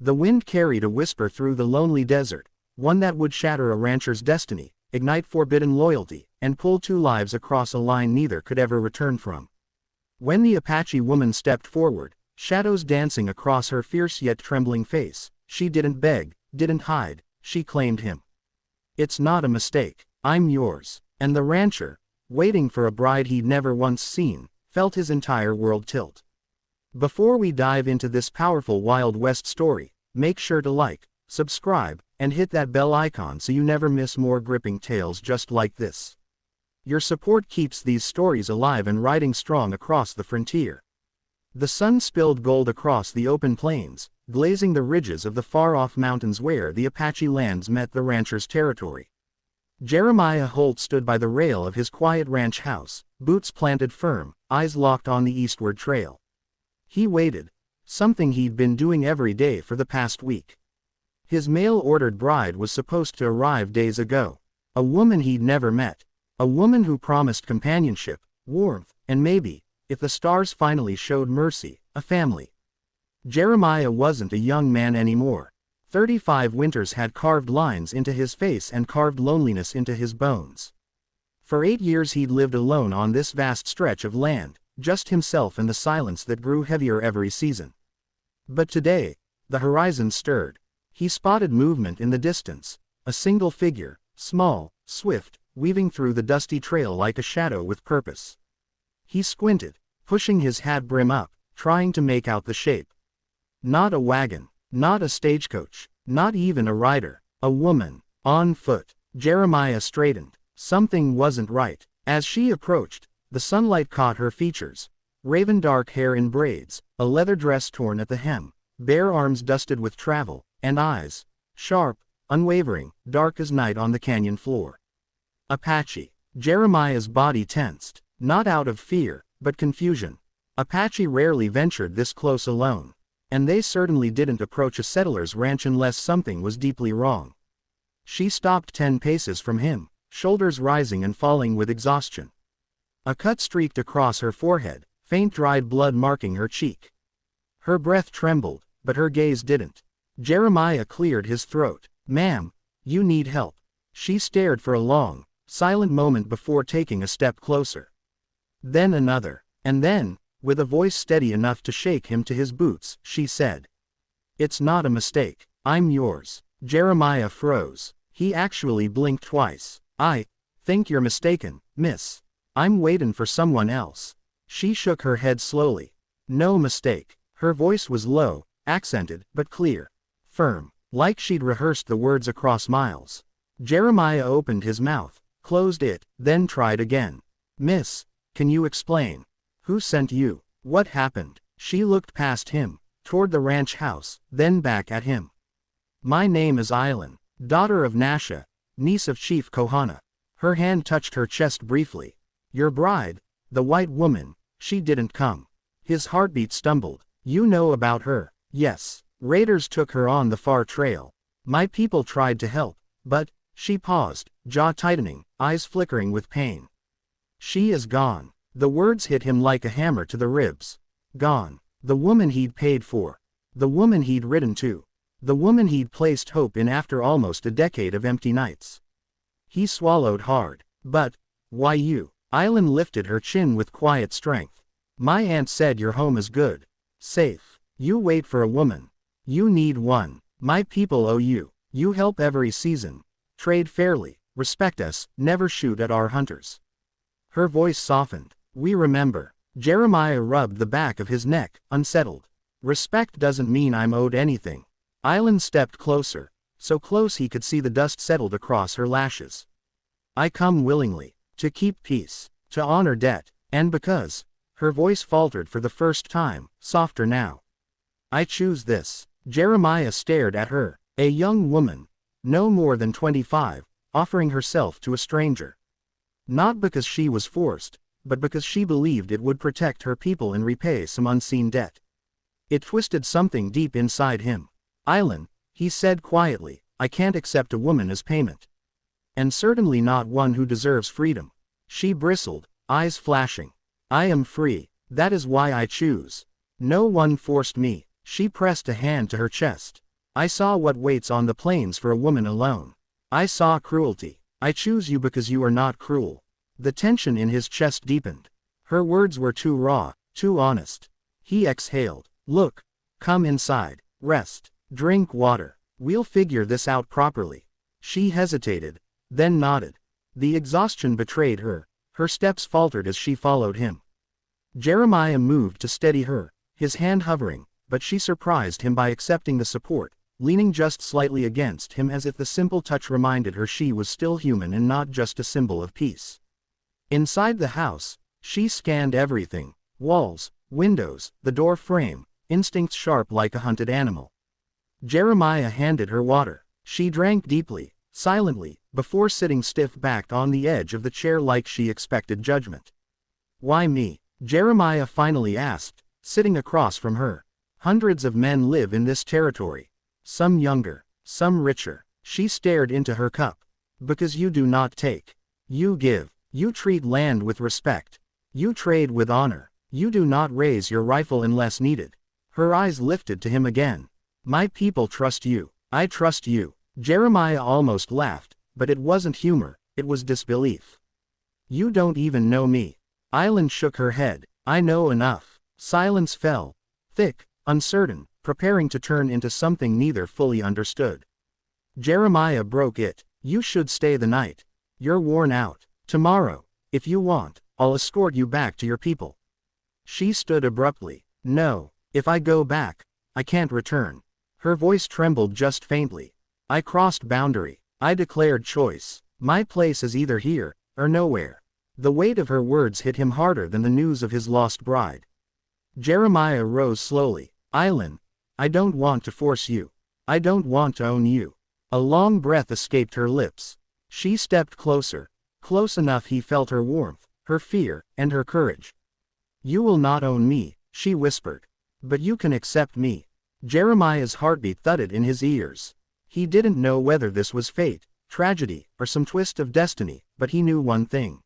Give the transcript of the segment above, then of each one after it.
The wind carried a whisper through the lonely desert, one that would shatter a rancher's destiny, ignite forbidden loyalty, and pull two lives across a line neither could ever return from. When the Apache woman stepped forward, shadows dancing across her fierce yet trembling face, she didn't beg, didn't hide, she claimed him. "It's not a mistake, I'm yours." And the rancher, waiting for a bride he'd never once seen, felt his entire world tilt. Before we dive into this powerful Wild West story, make sure to like, subscribe, and hit that bell icon so you never miss more gripping tales just like this. Your support keeps these stories alive and riding strong across the frontier. The sun spilled gold across the open plains, glazing the ridges of the far-off mountains where the Apache lands met the rancher's territory. Jeremiah Holt stood by the rail of his quiet ranch house, boots planted firm, eyes locked on the eastward trail. He waited, something he'd been doing every day for the past week. His mail-ordered bride was supposed to arrive days ago. A woman he'd never met. A woman who promised companionship, warmth, and maybe, if the stars finally showed mercy, a family. Jeremiah wasn't a young man anymore. 35 winters had carved lines into his face and carved loneliness into his bones. For 8 years he'd lived alone on this vast stretch of land, just himself and the silence that grew heavier every season. But today, the horizon stirred. He spotted movement in the distance, a single figure, small, swift, weaving through the dusty trail like a shadow with purpose. He squinted, pushing his hat brim up, trying to make out the shape. Not a wagon, not a stagecoach, not even a rider, a woman, on foot. Jeremiah straightened. Something wasn't right. As she approached, the sunlight caught her features. Raven dark hair in braids, a leather dress torn at the hem, bare arms dusted with travel, and eyes, sharp, unwavering, dark as night on the canyon floor. Apache. Jeremiah's body tensed, not out of fear, but confusion. Apache rarely ventured this close alone. And they certainly didn't approach a settler's ranch unless something was deeply wrong. She stopped 10 paces from him, shoulders rising and falling with exhaustion. A cut streaked across her forehead, faint dried blood marking her cheek. Her breath trembled, but her gaze didn't. Jeremiah cleared his throat. "Ma'am, you need help." She stared for a long, silent moment before taking a step closer. Then another, and then, with a voice steady enough to shake him to his boots, she said, "It's not a mistake, I'm yours." Jeremiah froze. He actually blinked twice. "I think you're mistaken, miss. I'm waitin' for someone else." She shook her head slowly. "No mistake." Her voice was low, accented, but clear. Firm, like she'd rehearsed the words across miles. Jeremiah opened his mouth, closed it, then tried again. "Miss, can you explain? Who sent you? What happened?" She looked past him, toward the ranch house, then back at him. "My name is Eileen, daughter of Nasha, niece of Chief Kohana." Her hand touched her chest briefly. "Your bride, the white woman, she didn't come." His heartbeat stumbled. "You know about her?" "Yes. Raiders took her on the far trail. My people tried to help, but..." She paused, jaw tightening, eyes flickering with pain. "She is gone." The words hit him like a hammer to the ribs. Gone. The woman he'd paid for. The woman he'd ridden to. The woman he'd placed hope in after almost a decade of empty nights. He swallowed hard. "But, why you?" Eileen lifted her chin with quiet strength. "My aunt said your home is good. Safe. You wait for a woman. You need one. My people owe you. You help every season. Trade fairly. Respect us. Never shoot at our hunters." Her voice softened. "We remember." Jeremiah rubbed the back of his neck, unsettled. "Respect doesn't mean I'm owed anything." Eileen stepped closer, so close he could see the dust settled across her lashes. "I come willingly. To keep peace. To honor debt. And because..." Her voice faltered for the first time, softer now. "I choose this." Jeremiah stared at her. A young woman, no more than 25, offering herself to a stranger. Not because she was forced, but because she believed it would protect her people and repay some unseen debt. It twisted something deep inside him. "Eileen," he said quietly, "I can't accept a woman as payment. And certainly not one who deserves freedom." She bristled, eyes flashing. "I am free. That is why I choose. No one forced me." She pressed a hand to her chest. I saw what waits on the plains for a woman alone. I saw cruelty. I choose you because you are not cruel. The tension in his chest deepened. Her words were too raw, too honest. He exhaled. Look. Come inside. Rest. Drink water. We'll figure this out properly. She hesitated, then nodded. The exhaustion betrayed her. Her steps faltered as she followed him. Jeremiah moved to steady her, his hand hovering, but she surprised him by accepting the support, leaning just slightly against him as if the simple touch reminded her she was still human and not just a symbol of peace. Inside the house, she scanned everything: walls, windows, the door frame, instincts sharp like a hunted animal. Jeremiah handed her water. She drank deeply, silently, before sitting stiff-backed on the edge of the chair like she expected judgment. Why me? Jeremiah finally asked, sitting across from her. Hundreds of men live in this territory. Some younger, some richer. She stared into her cup. Because you do not take. You give. You treat land with respect. You trade with honor. You do not raise your rifle unless needed. Her eyes lifted to him again. My people trust you. I trust you. Jeremiah almost laughed, but it wasn't humor, it was disbelief. You don't even know me. Island shook her head. I know enough. Silence fell. Thick, uncertain, preparing to turn into something neither fully understood. Jeremiah broke it. You should stay the night. You're worn out. Tomorrow, if you want, I'll escort you back to your people. She stood abruptly. No, if I go back, I can't return. Her voice trembled just faintly. I crossed boundary. I declared choice. My place is either here, or nowhere. The weight of her words hit him harder than the news of his lost bride. Jeremiah rose slowly. Island, I don't want to force you. I don't want to own you. A long breath escaped her lips. She stepped closer. Close enough he felt her warmth, her fear, and her courage. You will not own me, she whispered. But you can accept me. Jeremiah's heartbeat thudded in his ears. He didn't know whether this was fate, tragedy, or some twist of destiny, but he knew one thing.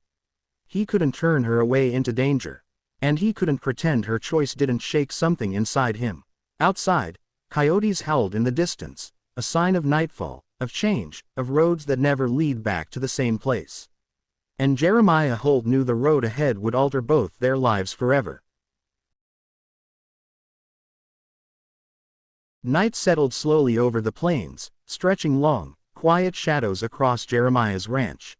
He couldn't turn her away into danger. And he couldn't pretend her choice didn't shake something inside him. Outside, coyotes howled in the distance, a sign of nightfall, of change, of roads that never lead back to the same place. And Jeremiah Holt knew the road ahead would alter both their lives forever. Night settled slowly over the plains, stretching long, quiet shadows across Jeremiah's ranch.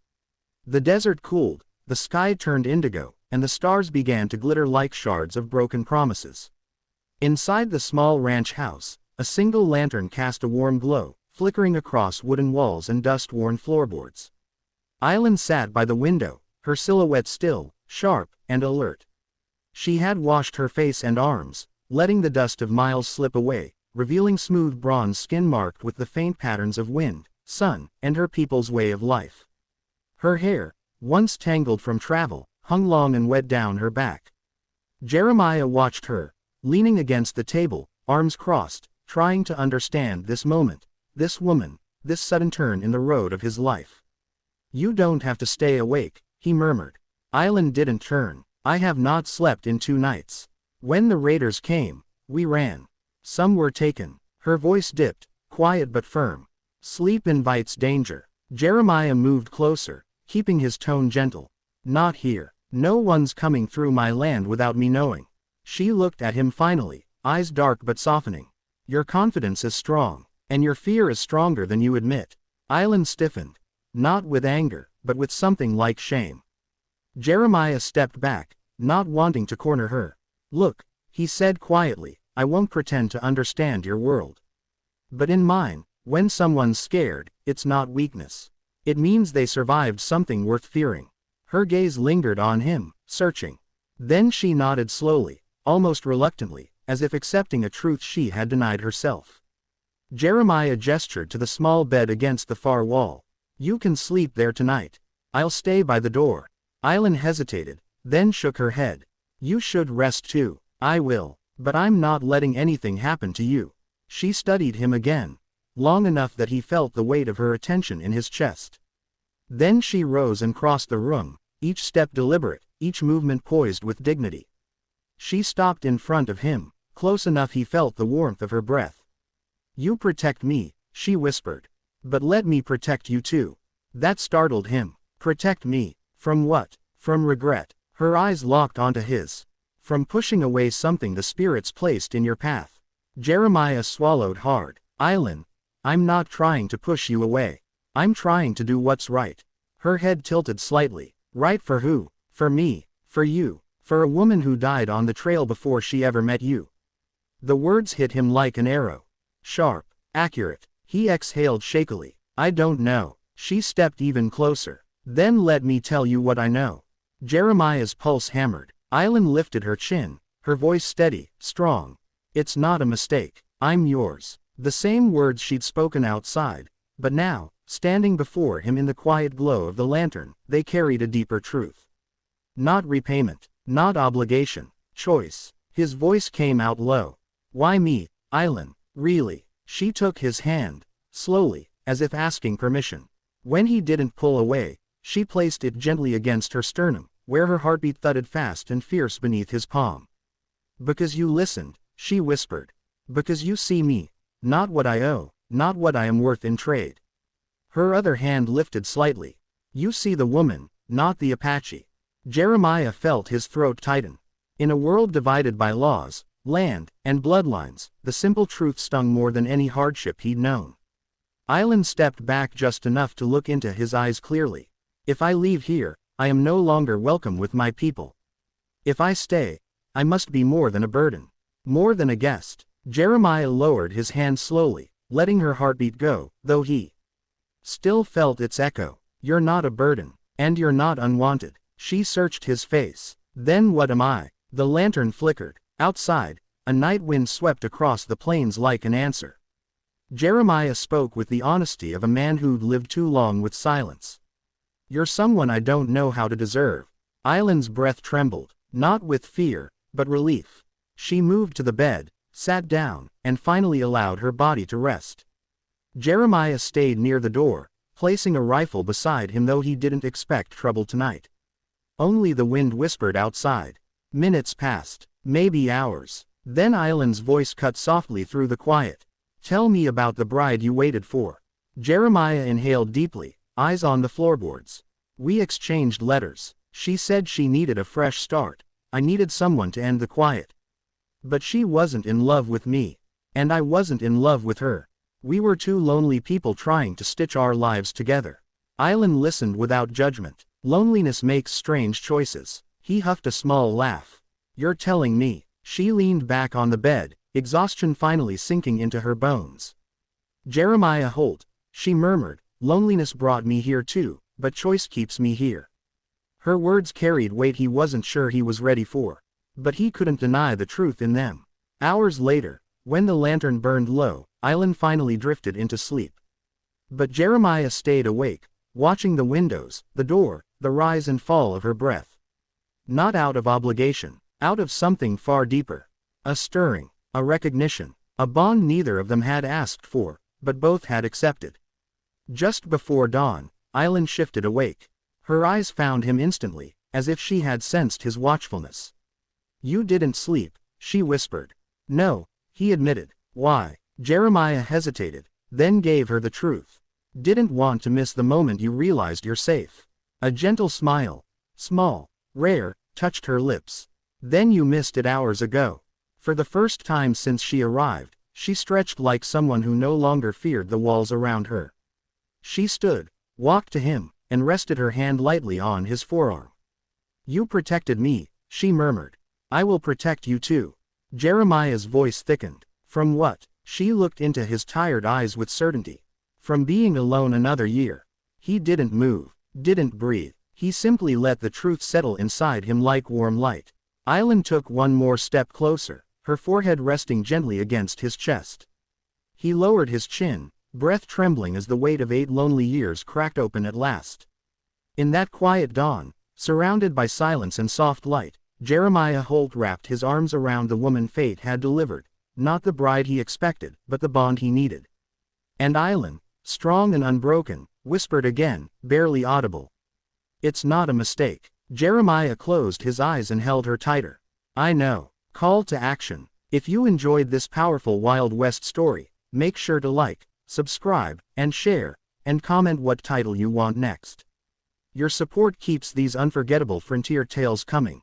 The desert cooled, the sky turned indigo, and the stars began to glitter like shards of broken promises. Inside the small ranch house, a single lantern cast a warm glow, flickering across wooden walls and dust-worn floorboards. Island sat by the window, her silhouette still, sharp, and alert. She had washed her face and arms, letting the dust of miles slip away, revealing smooth bronze skin marked with the faint patterns of wind, sun, and her people's way of life. Her hair, once tangled from travel, hung long and wet down her back. Jeremiah watched her, leaning against the table, arms crossed, trying to understand this moment, this woman, this sudden turn in the road of his life. You don't have to stay awake, he murmured. Island didn't turn. I have not slept in 2 nights. When the raiders came, we ran. Some were taken. Her voice dipped, quiet but firm. Sleep invites danger. Jeremiah moved closer, keeping his tone gentle. Not here. No one's coming through my land without me knowing. She looked at him finally, eyes dark but softening. Your confidence is strong, and your fear is stronger than you admit. Island stiffened. Not with anger, but with something like shame. Jeremiah stepped back, not wanting to corner her. Look, he said quietly, I won't pretend to understand your world. But in mine, when someone's scared, it's not weakness. It means they survived something worth fearing. Her gaze lingered on him, searching. Then she nodded slowly, almost reluctantly, as if accepting a truth she had denied herself. Jeremiah gestured to the small bed against the far wall. You can sleep there tonight. I'll stay by the door. Island hesitated, then shook her head. You should rest too. I will, but I'm not letting anything happen to you. She studied him again, long enough that he felt the weight of her attention in his chest. Then she rose and crossed the room, each step deliberate, each movement poised with dignity. She stopped in front of him, close enough he felt the warmth of her breath. You protect me, she whispered. But let me protect you too. That startled him. Protect me. From what? From regret. Her eyes locked onto his. From pushing away something the spirits placed in your path. Jeremiah swallowed hard. Island, I'm not trying to push you away. I'm trying to do what's right. Her head tilted slightly. Right for who? For me. For you. For a woman who died on the trail before she ever met you. The words hit him like an arrow. Sharp. Accurate. He exhaled shakily. I don't know. She stepped even closer. Then let me tell you what I know. Jeremiah's pulse hammered. Island lifted her chin, her voice steady, strong. It's not a mistake. I'm yours. The same words she'd spoken outside, but now, standing before him in the quiet glow of the lantern, they carried a deeper truth. Not repayment, not obligation, choice. His voice came out low. Why me, Island, really? She took his hand, slowly, as if asking permission. When he didn't pull away, she placed it gently against her sternum, where her heartbeat thudded fast and fierce beneath his palm. Because you listened, she whispered. Because you see me, not what I owe, not what I am worth in trade. Her other hand lifted slightly. You see the woman, not the Apache. Jeremiah felt his throat tighten. In a world divided by laws, land, and bloodlines, the simple truth stung more than any hardship he'd known. Island stepped back just enough to look into his eyes clearly. If I leave here, I am no longer welcome with my people. If I stay, I must be more than a burden. More than a guest. Jeremiah lowered his hand slowly, letting her heartbeat go, though he still felt its echo. You're not a burden, and you're not unwanted. She searched his face. Then what am I? The lantern flickered. Outside, a night wind swept across the plains like an answer. Jeremiah spoke with the honesty of a man who'd lived too long with silence. You're someone I don't know how to deserve. Island's breath trembled, not with fear, but relief. She moved to the bed, sat down, and finally allowed her body to rest. Jeremiah stayed near the door, placing a rifle beside him though he didn't expect trouble tonight. Only the wind whispered outside. Minutes passed, maybe hours. Then Island's voice cut softly through the quiet. Tell me about the bride you waited for. Jeremiah inhaled deeply, eyes on the floorboards. We exchanged letters. She said she needed a fresh start. I needed someone to end the quiet. But she wasn't in love with me. And I wasn't in love with her. We were two lonely people trying to stitch our lives together. Island listened without judgment. Loneliness makes strange choices. He huffed a small laugh. You're telling me. She leaned back on the bed, exhaustion finally sinking into her bones. Jeremiah Holt, she murmured, loneliness brought me here too, but choice keeps me here. Her words carried weight he wasn't sure he was ready for. But he couldn't deny the truth in them. Hours later, when the lantern burned low, Island finally drifted into sleep. But Jeremiah stayed awake, watching the windows, the door, the rise and fall of her breath. Not out of obligation, out of something far deeper. A stirring, a recognition, a bond neither of them had asked for, but both had accepted. Just before dawn, Island shifted awake. Her eyes found him instantly, as if she had sensed his watchfulness. You didn't sleep, she whispered. No, he admitted. Why? Jeremiah hesitated, then gave her the truth. Didn't want to miss the moment you realized you're safe. A gentle smile, small, rare, touched her lips. Then you missed it hours ago. For the first time since she arrived, she stretched like someone who no longer feared the walls around her. She stood, walked to him, and rested her hand lightly on his forearm. You protected me, she murmured. I will protect you too. Jeremiah's voice thickened. From what? She looked into his tired eyes with certainty. From being alone another year. He didn't move, didn't breathe. He simply let the truth settle inside him like warm light. Island took one more step closer, her forehead resting gently against his chest. He lowered his chin, breath trembling as the weight of 8 lonely years cracked open at last. In that quiet dawn, surrounded by silence and soft light, Jeremiah Holt wrapped his arms around the woman fate had delivered, not the bride he expected, but the bond he needed. And Island, strong and unbroken, whispered again, barely audible. It's not a mistake. Jeremiah closed his eyes and held her tighter. I know. Call to action. If you enjoyed this powerful Wild West story, Make sure to like, subscribe, and share, and comment what title you want next. Your support keeps these unforgettable frontier tales coming.